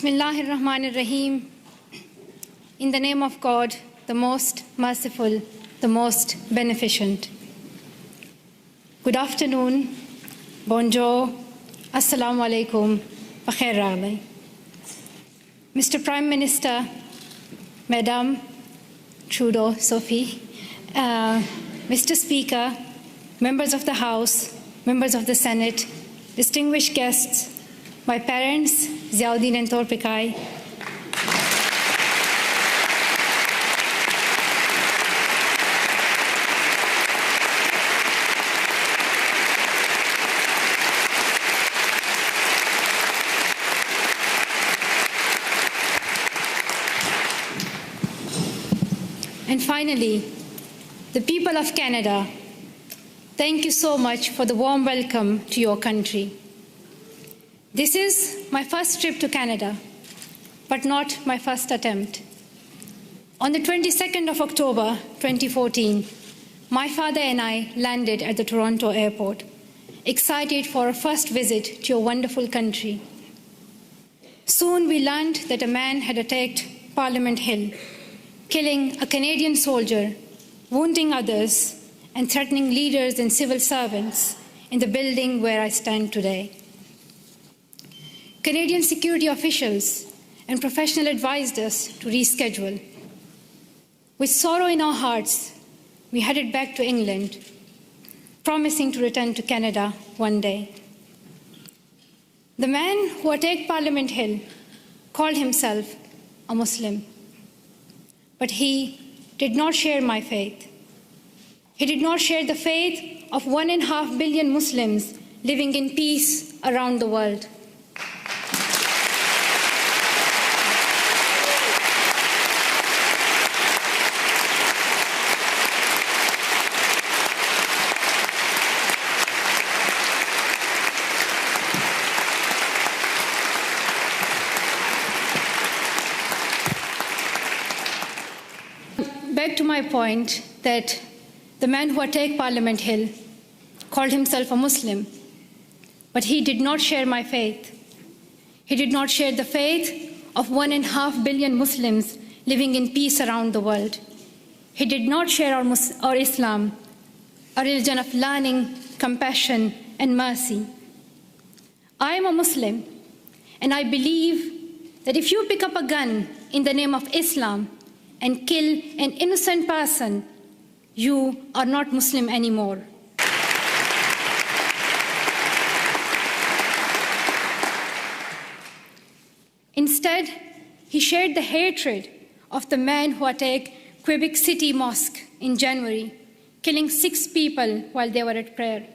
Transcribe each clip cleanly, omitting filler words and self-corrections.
Bismillahirrahmanirrahim. In the name of God, the most merciful, the most beneficent. Good afternoon, bonjour, assalamu alaikum, bakhair raghlai. Mr. Prime Minister, Madam Trudeau, Sophie, Mr. Speaker, members of the House, members of the Senate, distinguished guests, my parents, Ziauddin and Torpikai, and finally, the people of Canada, thank you so much for the warm welcome to your country. This is my first trip to Canada, but not my first attempt. On the 22nd of October 2014, my father and I landed at the Toronto airport, excited for our first visit to your wonderful country. Soon we learned that a man had attacked Parliament Hill, killing a Canadian soldier, wounding others, and threatening leaders and civil servants in the building where I stand today. Canadian security officials and professionals advised us to reschedule. With sorrow in our hearts, we headed back to England, promising to return to Canada one day. The man who attacked Parliament Hill called himself a Muslim, but he did not share my faith. He did not share the faith of 1.5 billion Muslims living in peace around the world. Back to my point that the man who attacked Parliament Hill called himself a Muslim, but he did not share my faith. He did not share the faith of 1.5 billion Muslims living in peace around the world. He did not share our Islam, a religion of learning, compassion, and mercy. I am a Muslim, and I believe that if you pick up a gun in the name of Islam and kill an innocent person, you are not Muslim anymore. Instead, he shared the hatred of the man who attacked Quebec City Mosque in January, killing 6 people while they were at prayer.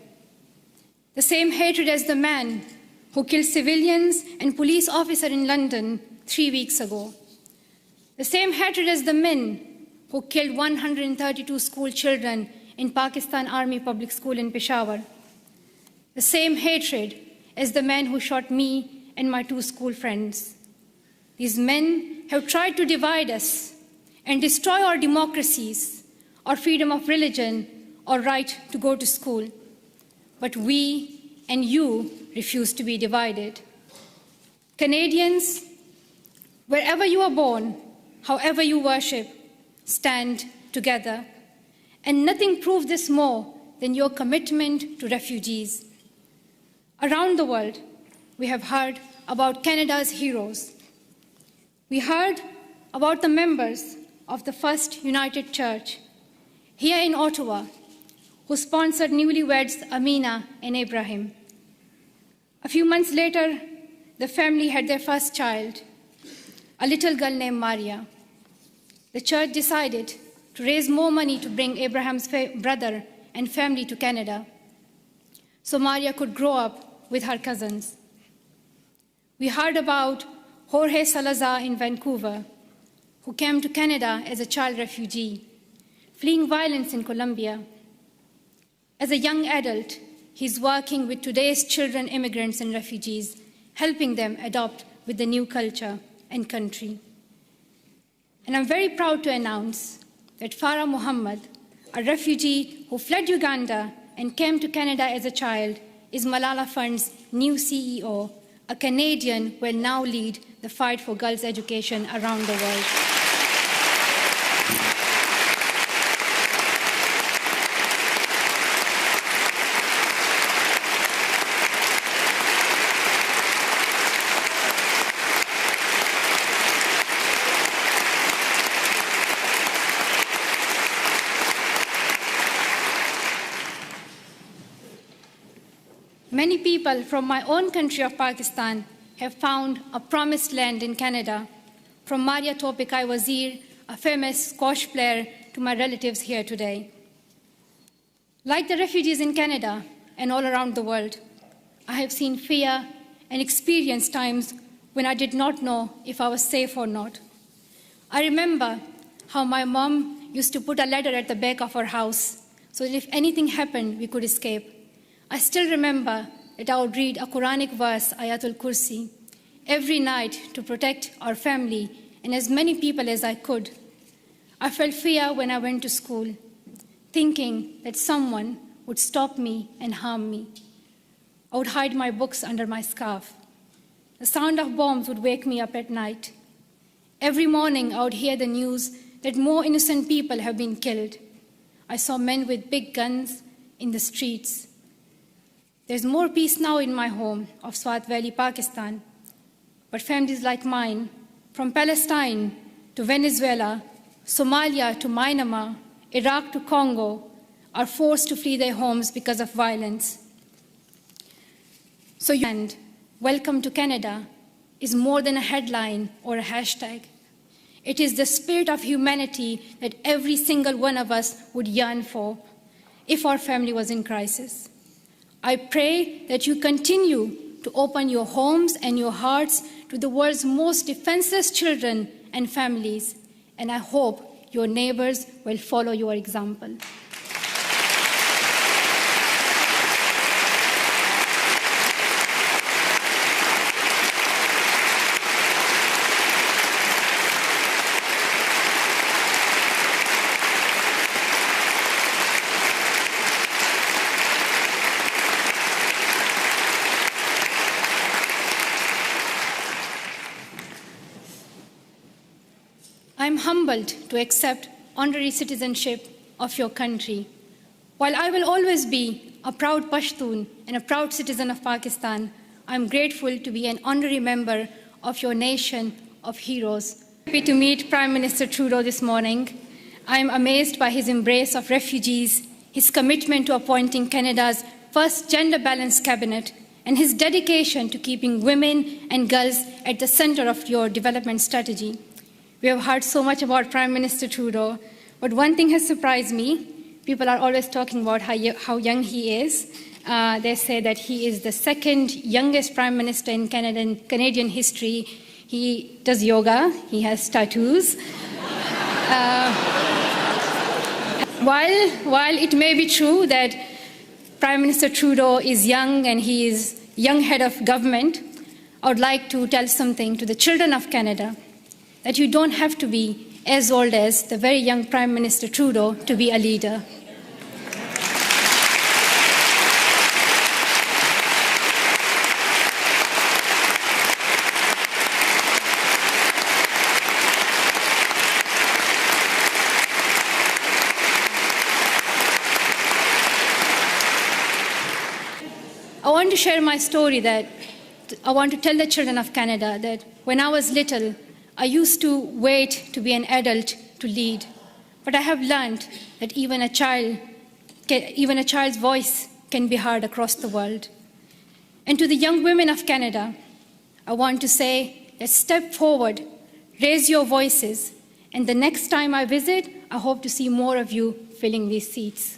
The same hatred as the man who killed civilians and police officers in London 3 weeks ago. The same hatred as the men who killed 132 school children in Pakistan Army Public School in Peshawar. The same hatred as the man who shot me and my 2 school friends. These men have tried to divide us and destroy our democracies, our freedom of religion, our right to go to school. But we and you refuse to be divided. Canadians, wherever you are born, however you worship, stand together. And nothing proves this more than your commitment to refugees. Around the world, we have heard about Canada's heroes. We heard about the members of the First United Church here in Ottawa, who sponsored newlyweds Amina and Abraham. A few months later, the family had their first child, a little girl named Maria. The church decided to raise more money to bring Abraham's brother and family to Canada, so Maria could grow up with her cousins. We heard about Jorge Salazar in Vancouver, who came to Canada as a child refugee, fleeing violence in Colombia. As a young adult, he's working with today's children, immigrants, and refugees, helping them adopt with the new culture and country. And I'm very proud to announce that Farah Muhammad, a refugee who fled Uganda and came to Canada as a child, is Malala Fund's new CEO, a Canadian who will now lead the fight for girls' education around the world. Many people from my own country of Pakistan have found a promised land in Canada, from Maria Topikai Wazir, a famous squash player, to my relatives here today. Like the refugees in Canada and all around the world, I have seen fear and experienced times when I did not know if I was safe or not. I remember how my mom used to put a ladder at the back of our house so that if anything happened, we could escape. I still remember that I would read a Quranic verse, Ayatul Kursi, every night to protect our family and as many people as I could. I felt fear when I went to school, thinking that someone would stop me and harm me. I would hide my books under my scarf. The sound of bombs would wake me up at night. Every morning I would hear the news that more innocent people have been killed. I saw men with big guns in the streets. There's more peace now in my home of Swat Valley, Pakistan. But families like mine, from Palestine to Venezuela, Somalia to Myanmar, Iraq to Congo, are forced to flee their homes because of violence. So, welcome to Canada is more than a headline or a hashtag. It is the spirit of humanity that every single one of us would yearn for if our family was in crisis. I pray that you continue to open your homes and your hearts to the world's most defenseless children and families, and I hope your neighbors will follow your example. I'm humbled to accept honorary citizenship of your country. While I will always be a proud Pashtun and a proud citizen of Pakistan, I'm grateful to be an honorary member of your nation of heroes. Happy to meet Prime Minister Trudeau this morning. I'm amazed by his embrace of refugees, his commitment to appointing Canada's first gender-balanced cabinet, and his dedication to keeping women and girls at the center of your development strategy. We have heard so much about Prime Minister Trudeau, but one thing has surprised me. People are always talking about how young he is. They say that he is the second youngest Prime Minister in Canadian history. He does yoga, he has tattoos. While it may be true that Prime Minister Trudeau is young and he is young head of government, I would like to tell something to the children of Canada, that you don't have to be as old as the very young Prime Minister Trudeau to be a leader. I want to share my story I want to tell the children of Canada that when I was little, I used to wait to be an adult to lead, but I have learned that even a child's voice can be heard across the world. And to the young women of Canada, I want to say, let's step forward, raise your voices, and the next time I visit, I hope to see more of you filling these seats.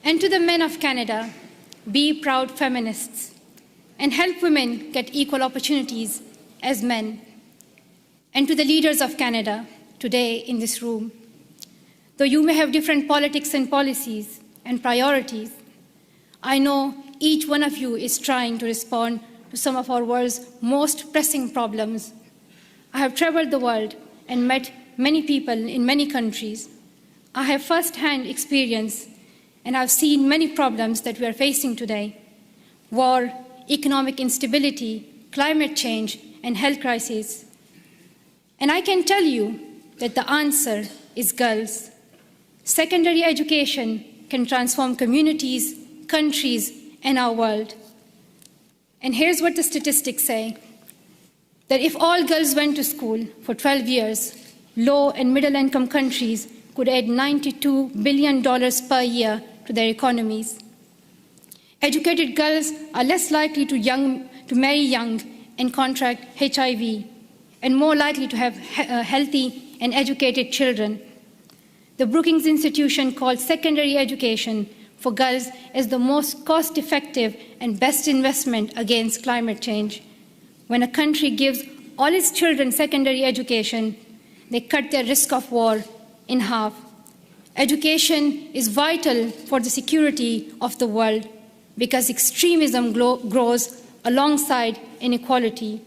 And to the men of Canada, be proud feminists and help women get equal opportunities as men. And to the leaders of Canada today in this room, though you may have different politics and policies and priorities, I know each one of you is trying to respond to some of our world's most pressing problems. I have traveled the world and met many people in many countries. I have first-hand experience and I've seen many problems that we are facing today: war, economic instability, climate change, and health crises. And I can tell you that the answer is girls. Secondary education can transform communities, countries, and our world. And here's what the statistics say: that if all girls went to school for 12 years, low and middle-income countries could add $92 billion per year to their economies. Educated girls are less likely to marry young and contract HIV, and more likely to have healthy and educated children. The Brookings Institution calls secondary education for girls as the most cost-effective and best investment against climate change. When a country gives all its children secondary education, they cut their risk of war in half. Education is vital for the security of the world because extremism grows alongside inequality.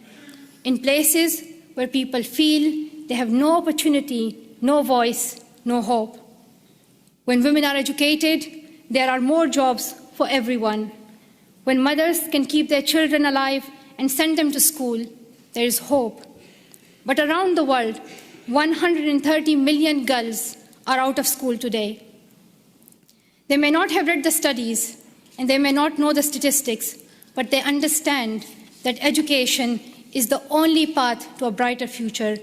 In places where people feel they have no opportunity, no voice, no hope. When women are educated, there are more jobs for everyone. When mothers can keep their children alive and send them to school, there is hope. But around the world, 130 million girls are out of school today. They may not have read the studies and they may not know the statistics, but they understand that education is the only path to a brighter future,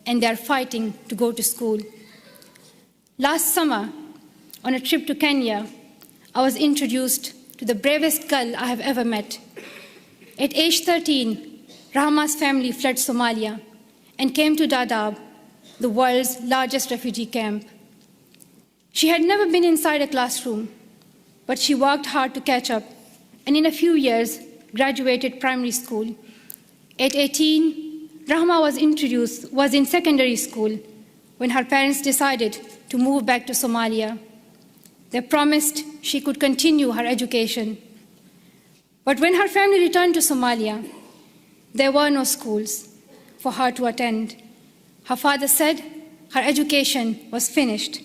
and they are fighting to go to school. Last summer, on a trip to Kenya, I was introduced to the bravest girl I have ever met. At age 13, Rahma's family fled Somalia and came to Dadaab, the world's largest refugee camp. She had never been inside a classroom, but she worked hard to catch up, and in a few years, graduated primary school. At 18, Rahma was in secondary school when her parents decided to move back to Somalia. They promised she could continue her education. But when her family returned to Somalia, there were no schools for her to attend. Her father said her education was finished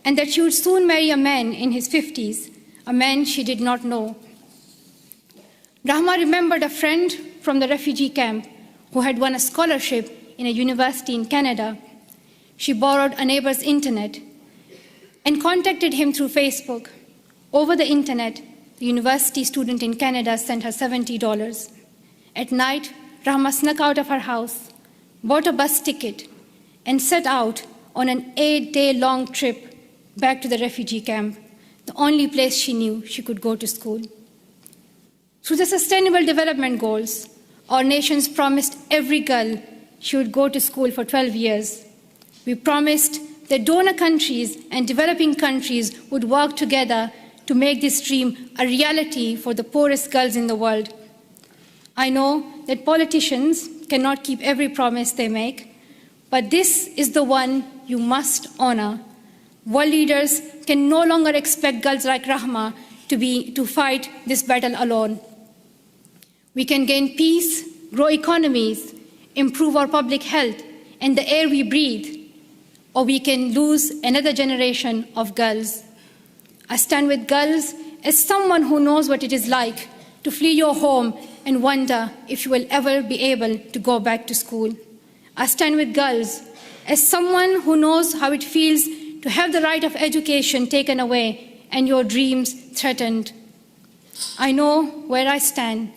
and that she would soon marry a man in his 50s, a man she did not know. Rahma remembered a friend from the refugee camp who had won a scholarship in a university in Canada. She borrowed a neighbor's internet and contacted him through Facebook. Over the internet, the university student in Canada sent her $70. At night, Rahma snuck out of her house, bought a bus ticket, and set out on an 8-day-long trip back to the refugee camp, the only place she knew she could go to school. Through the Sustainable Development Goals, our nations promised every girl she would go to school for 12 years. We promised that donor countries and developing countries would work together to make this dream a reality for the poorest girls in the world. I know that politicians cannot keep every promise they make, but this is the one you must honor. World leaders can no longer expect girls like Rahma to fight this battle alone. We can gain peace, grow economies, improve our public health and the air we breathe, or we can lose another generation of girls. I stand with girls as someone who knows what it is like to flee your home and wonder if you will ever be able to go back to school. I stand with girls as someone who knows how it feels to have the right of education taken away and your dreams threatened. I know where I stand.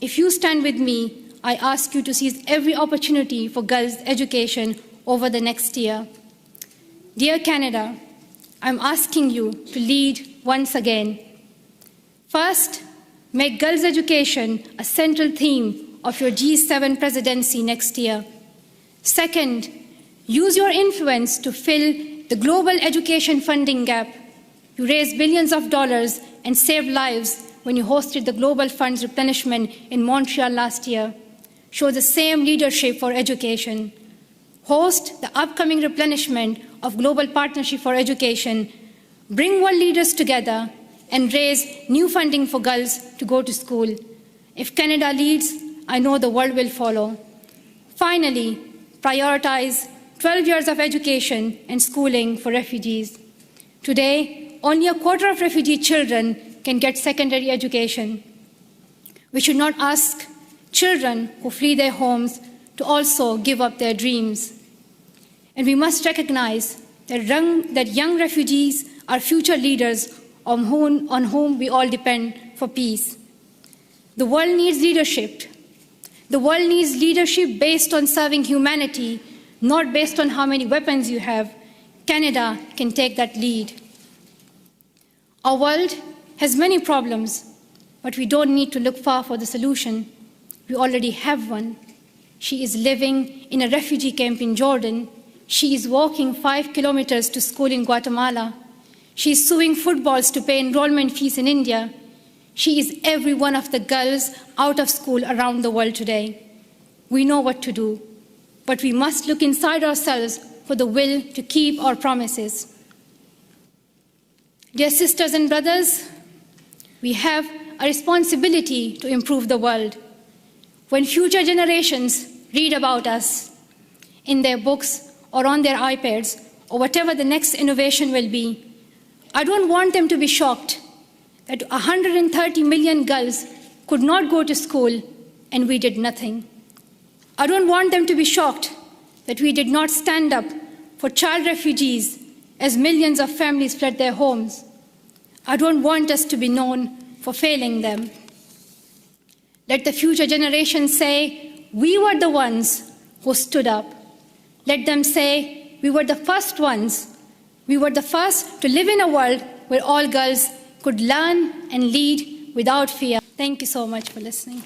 If you stand with me, I ask you to seize every opportunity for girls' education over the next year. Dear Canada, I'm asking you to lead once again. First, make girls' education a central theme of your G7 presidency next year. Second, use your influence to fill the global education funding gap. You raised billions of dollars and saved lives when you hosted the Global Fund's replenishment in Montreal last year. Show the same leadership for education. Host the upcoming replenishment of Global Partnership for Education. Bring world leaders together and raise new funding for girls to go to school. If Canada leads, I know the world will follow. Finally, prioritize 12 years of education and schooling for refugees. Today, only a quarter of refugee children can get secondary education. We should not ask children who flee their homes to also give up their dreams. And we must recognize that young refugees are future leaders on whom we all depend for peace. The world needs leadership. The world needs leadership based on serving humanity, not based on how many weapons you have. Canada can take that lead. Our world has many problems, but we don't need to look far for the solution. We already have one. She is living in a refugee camp in Jordan. She is walking 5 kilometers to school in Guatemala. She is sewing footballs to pay enrollment fees in India. She is every one of the girls out of school around the world today. We know what to do, but we must look inside ourselves for the will to keep our promises. Dear sisters and brothers, we have a responsibility to improve the world. When future generations read about us in their books or on their iPads or whatever the next innovation will be, I don't want them to be shocked that 130 million girls could not go to school and we did nothing. I don't want them to be shocked that we did not stand up for child refugees as millions of families fled their homes. I don't want us to be known for failing them. Let the future generations say, we were the ones who stood up. Let them say, we were the first ones. We were the first to live in a world where all girls could learn and lead without fear. Thank you so much for listening.